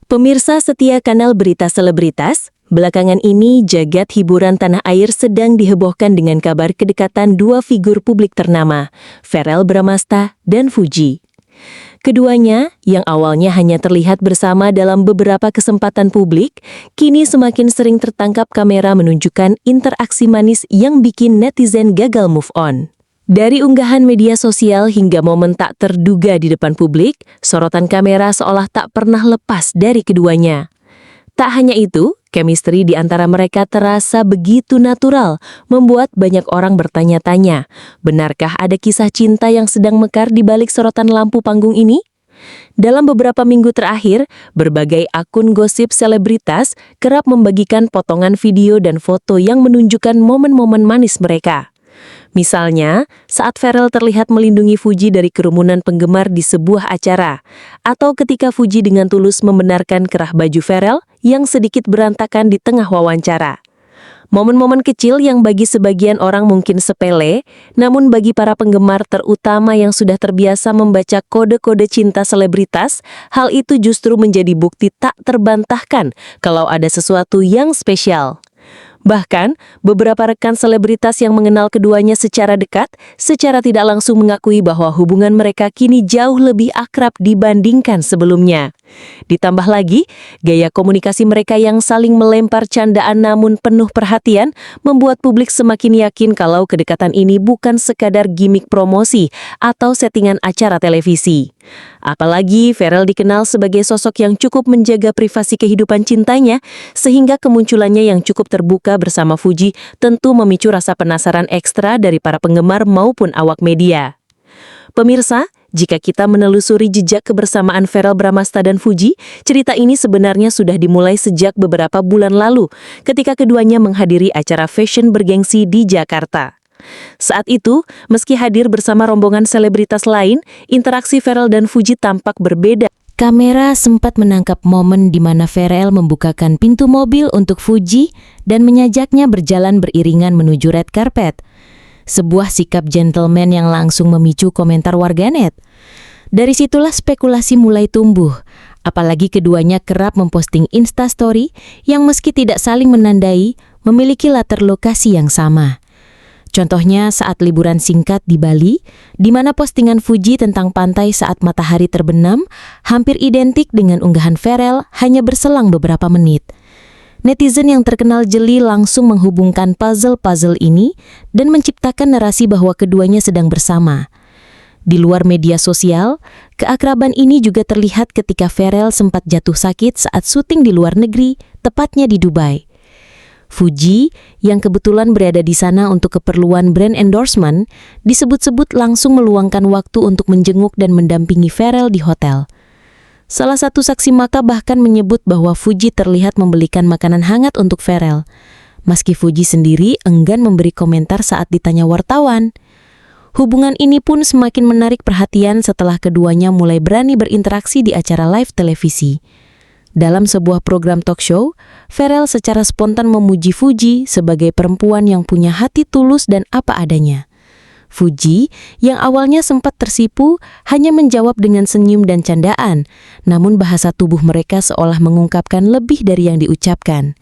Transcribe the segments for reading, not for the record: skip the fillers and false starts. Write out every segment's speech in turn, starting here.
Pemirsa setia kanal Berita Selebritas, belakangan ini jagat hiburan tanah air sedang dihebohkan dengan kabar kedekatan dua figur publik ternama, Verrell Bramasta dan Fuji. Keduanya, yang awalnya hanya terlihat bersama dalam beberapa kesempatan publik, kini semakin sering tertangkap kamera menunjukkan interaksi manis yang bikin netizen gagal move on. Dari unggahan media sosial hingga momen tak terduga di depan publik, sorotan kamera seolah tak pernah lepas dari keduanya. Tak hanya itu, chemistry di antara mereka terasa begitu natural, membuat banyak orang bertanya-tanya, benarkah ada kisah cinta yang sedang mekar di balik sorotan lampu panggung ini? Dalam beberapa minggu terakhir, berbagai akun gosip selebritas kerap membagikan potongan video dan foto yang menunjukkan momen-momen manis mereka. Misalnya, saat Verrell terlihat melindungi Fuji dari kerumunan penggemar di sebuah acara, atau ketika Fuji dengan tulus membenarkan kerah baju Verrell yang sedikit berantakan di tengah wawancara. Momen-momen kecil yang bagi sebagian orang mungkin sepele, namun bagi para penggemar terutama yang sudah terbiasa membaca kode-kode cinta selebritas, hal itu justru menjadi bukti tak terbantahkan kalau ada sesuatu yang spesial. Bahkan, beberapa rekan selebritas yang mengenal keduanya secara dekat, secara tidak langsung mengakui bahwa hubungan mereka kini jauh lebih akrab dibandingkan sebelumnya. Ditambah lagi, gaya komunikasi mereka yang saling melempar candaan namun penuh perhatian, membuat publik semakin yakin kalau kedekatan ini bukan sekadar gimik promosi atau settingan acara televisi. Apalagi Verrell dikenal sebagai sosok yang cukup menjaga privasi kehidupan cintanya, sehingga kemunculannya yang cukup terbuka bersama Fuji tentu memicu rasa penasaran ekstra dari para penggemar maupun awak media. Pemirsa, jika kita menelusuri jejak kebersamaan Verrell Bramasta dan Fuji, cerita ini sebenarnya sudah dimulai sejak beberapa bulan lalu, ketika keduanya menghadiri acara fashion bergengsi di Jakarta. Saat itu, meski hadir bersama rombongan selebritas lain, interaksi Verrell dan Fuji tampak berbeda. Kamera sempat menangkap momen di mana Verrell membukakan pintu mobil untuk Fuji dan menyajaknya berjalan beriringan menuju red carpet. Sebuah sikap gentleman yang langsung memicu komentar warganet. Dari situlah spekulasi mulai tumbuh, apalagi keduanya kerap memposting Instastory yang meski tidak saling menandai, memiliki latar lokasi yang sama. Contohnya saat liburan singkat di Bali, di mana postingan Fuji tentang pantai saat matahari terbenam hampir identik dengan unggahan Verrell hanya berselang beberapa menit. Netizen yang terkenal jeli langsung menghubungkan puzzle-puzzle ini dan menciptakan narasi bahwa keduanya sedang bersama. Di luar media sosial, keakraban ini juga terlihat ketika Verrell sempat jatuh sakit saat syuting di luar negeri, tepatnya di Dubai. Fuji, yang kebetulan berada di sana untuk keperluan brand endorsement, disebut-sebut langsung meluangkan waktu untuk menjenguk dan mendampingi Verrell di hotel. Salah satu saksi mata bahkan menyebut bahwa Fuji terlihat membelikan makanan hangat untuk Verrell, meski Fuji sendiri enggan memberi komentar saat ditanya wartawan. Hubungan ini pun semakin menarik perhatian setelah keduanya mulai berani berinteraksi di acara live televisi. Dalam sebuah program talk show, Verrell secara spontan memuji Fuji sebagai perempuan yang punya hati tulus dan apa adanya. Fuji, yang awalnya sempat tersipu, hanya menjawab dengan senyum dan candaan, namun bahasa tubuh mereka seolah mengungkapkan lebih dari yang diucapkan.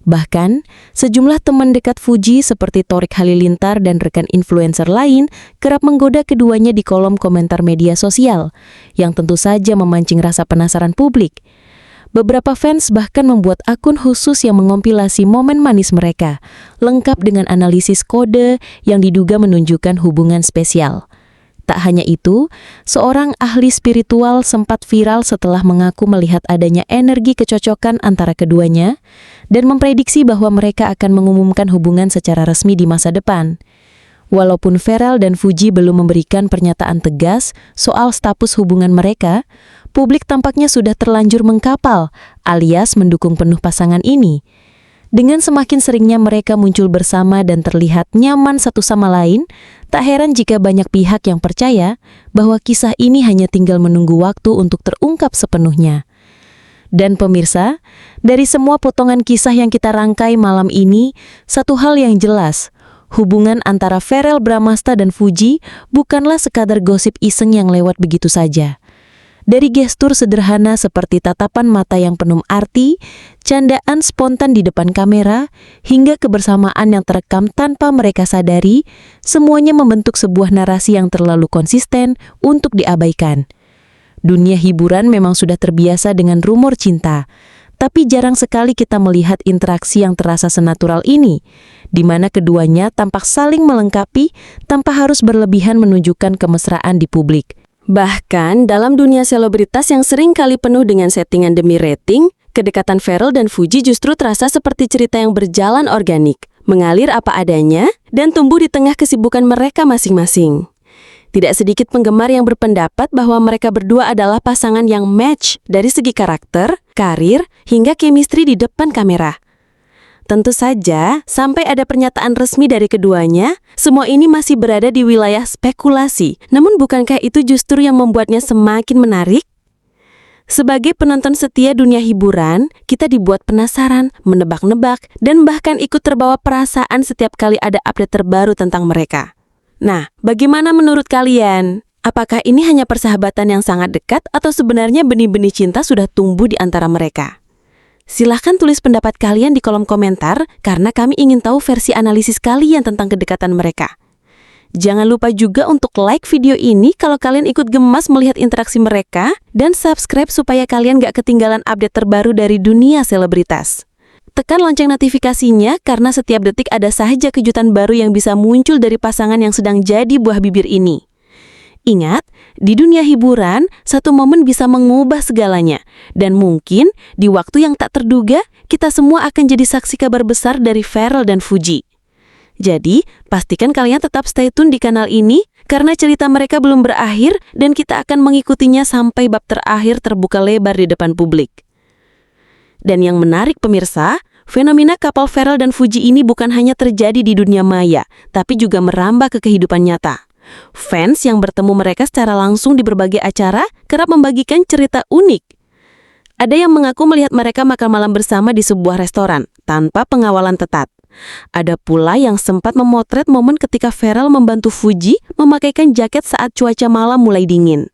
Bahkan, sejumlah teman dekat Fuji seperti Thorik Halilintar dan rekan influencer lain kerap menggoda keduanya di kolom komentar media sosial, yang tentu saja memancing rasa penasaran publik. Beberapa fans bahkan membuat akun khusus yang mengompilasi momen manis mereka, lengkap dengan analisis kode yang diduga menunjukkan hubungan spesial. Tak hanya itu, seorang ahli spiritual sempat viral setelah mengaku melihat adanya energi kecocokan antara keduanya dan memprediksi bahwa mereka akan mengumumkan hubungan secara resmi di masa depan. Walaupun Verrell dan Fuji belum memberikan pernyataan tegas soal status hubungan mereka, publik tampaknya sudah terlanjur mengkapal, alias mendukung penuh pasangan ini. Dengan semakin seringnya mereka muncul bersama dan terlihat nyaman satu sama lain, tak heran jika banyak pihak yang percaya bahwa kisah ini hanya tinggal menunggu waktu untuk terungkap sepenuhnya. Dan pemirsa, dari semua potongan kisah yang kita rangkai malam ini, satu hal yang jelas, hubungan antara Verrell Bramasta dan Fuji bukanlah sekadar gosip iseng yang lewat begitu saja. Dari gestur sederhana seperti tatapan mata yang penuh arti, candaan spontan di depan kamera, hingga kebersamaan yang terekam tanpa mereka sadari, semuanya membentuk sebuah narasi yang terlalu konsisten untuk diabaikan. Dunia hiburan memang sudah terbiasa dengan rumor cinta, tapi jarang sekali kita melihat interaksi yang terasa senatural ini, di mana keduanya tampak saling melengkapi tanpa harus berlebihan menunjukkan kemesraan di publik. Bahkan dalam dunia selebritas yang sering kali penuh dengan settingan demi rating, kedekatan Pharrell dan Fuji justru terasa seperti cerita yang berjalan organik, mengalir apa adanya, dan tumbuh di tengah kesibukan mereka masing-masing. Tidak sedikit penggemar yang berpendapat bahwa mereka berdua adalah pasangan yang match dari segi karakter, karir, hingga chemistry di depan kamera. Tentu saja, sampai ada pernyataan resmi dari keduanya, semua ini masih berada di wilayah spekulasi. Namun bukankah itu justru yang membuatnya semakin menarik? Sebagai penonton setia dunia hiburan, kita dibuat penasaran, menebak-nebak, dan bahkan ikut terbawa perasaan setiap kali ada update terbaru tentang mereka. Nah, bagaimana menurut kalian? Apakah ini hanya persahabatan yang sangat dekat atau sebenarnya benih-benih cinta sudah tumbuh di antara mereka? Silahkan tulis pendapat kalian di kolom komentar karena kami ingin tahu versi analisis kalian tentang kedekatan mereka. Jangan lupa juga untuk like video ini kalau kalian ikut gemas melihat interaksi mereka dan subscribe supaya kalian gak ketinggalan update terbaru dari dunia selebritas. Tekan lonceng notifikasinya karena setiap detik ada saja kejutan baru yang bisa muncul dari pasangan yang sedang jadi buah bibir ini. Ingat, di dunia hiburan, satu momen bisa mengubah segalanya. Dan mungkin, di waktu yang tak terduga, kita semua akan jadi saksi kabar besar dari Pharrell dan Fuji. Jadi, pastikan kalian tetap stay tune di kanal ini, karena cerita mereka belum berakhir, dan kita akan mengikutinya sampai bab terakhir terbuka lebar di depan publik. Dan yang menarik pemirsa, fenomena couple Pharrell dan Fuji ini bukan hanya terjadi di dunia maya, tapi juga merambah ke kehidupan nyata. Fans yang bertemu mereka secara langsung di berbagai acara kerap membagikan cerita unik. Ada yang mengaku melihat mereka makan malam bersama di sebuah restoran tanpa pengawalan ketat. Ada pula yang sempat memotret momen ketika Pharrell membantu Fuji memakaikan jaket saat cuaca malam mulai dingin.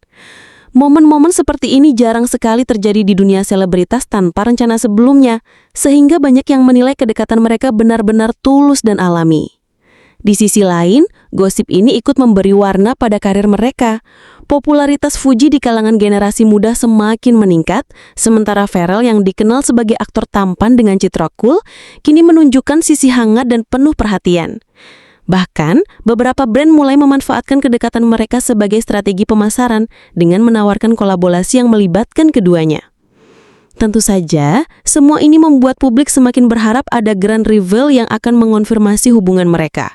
Momen-momen seperti ini jarang sekali terjadi di dunia selebritas tanpa rencana sebelumnya, sehingga banyak yang menilai kedekatan mereka benar-benar tulus dan alami. Di sisi lain, gosip ini ikut memberi warna pada karir mereka. Popularitas Fuji di kalangan generasi muda semakin meningkat, sementara Pharrell yang dikenal sebagai aktor tampan dengan citra cool, kini menunjukkan sisi hangat dan penuh perhatian. Bahkan, beberapa brand mulai memanfaatkan kedekatan mereka sebagai strategi pemasaran dengan menawarkan kolaborasi yang melibatkan keduanya. Tentu saja, semua ini membuat publik semakin berharap ada grand reveal yang akan mengonfirmasi hubungan mereka.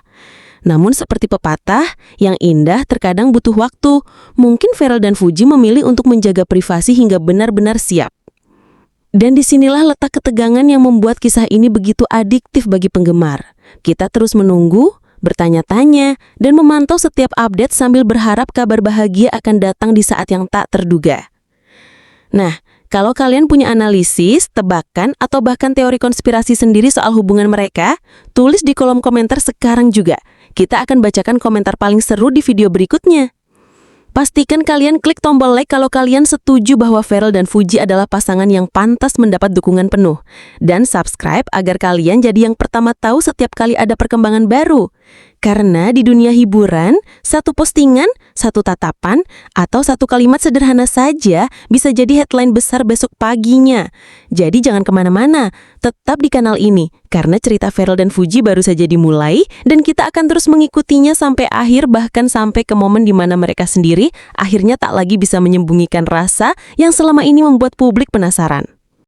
Namun seperti pepatah, yang indah terkadang butuh waktu. Mungkin Pharrell dan Fuji memilih untuk menjaga privasi hingga benar-benar siap. Dan disinilah letak ketegangan yang membuat kisah ini begitu adiktif bagi penggemar. Kita terus menunggu, bertanya-tanya, dan memantau setiap update sambil berharap kabar bahagia akan datang di saat yang tak terduga. Nah, kalau kalian punya analisis, tebakan, atau bahkan teori konspirasi sendiri soal hubungan mereka, tulis di kolom komentar sekarang juga. Kita akan bacakan komentar paling seru di video berikutnya. Pastikan kalian klik tombol like kalau kalian setuju bahwa Pharrell dan Fuji adalah pasangan yang pantas mendapat dukungan penuh. Dan subscribe agar kalian jadi yang pertama tahu setiap kali ada perkembangan baru. Karena di dunia hiburan, satu postingan, satu tatapan, atau satu kalimat sederhana saja bisa jadi headline besar besok paginya. Jadi jangan kemana-mana, tetap di kanal ini. Karena cerita Pharrell dan Fuji baru saja dimulai, dan kita akan terus mengikutinya sampai akhir, bahkan sampai ke momen di mana mereka sendiri akhirnya tak lagi bisa menyembunyikan rasa yang selama ini membuat publik penasaran.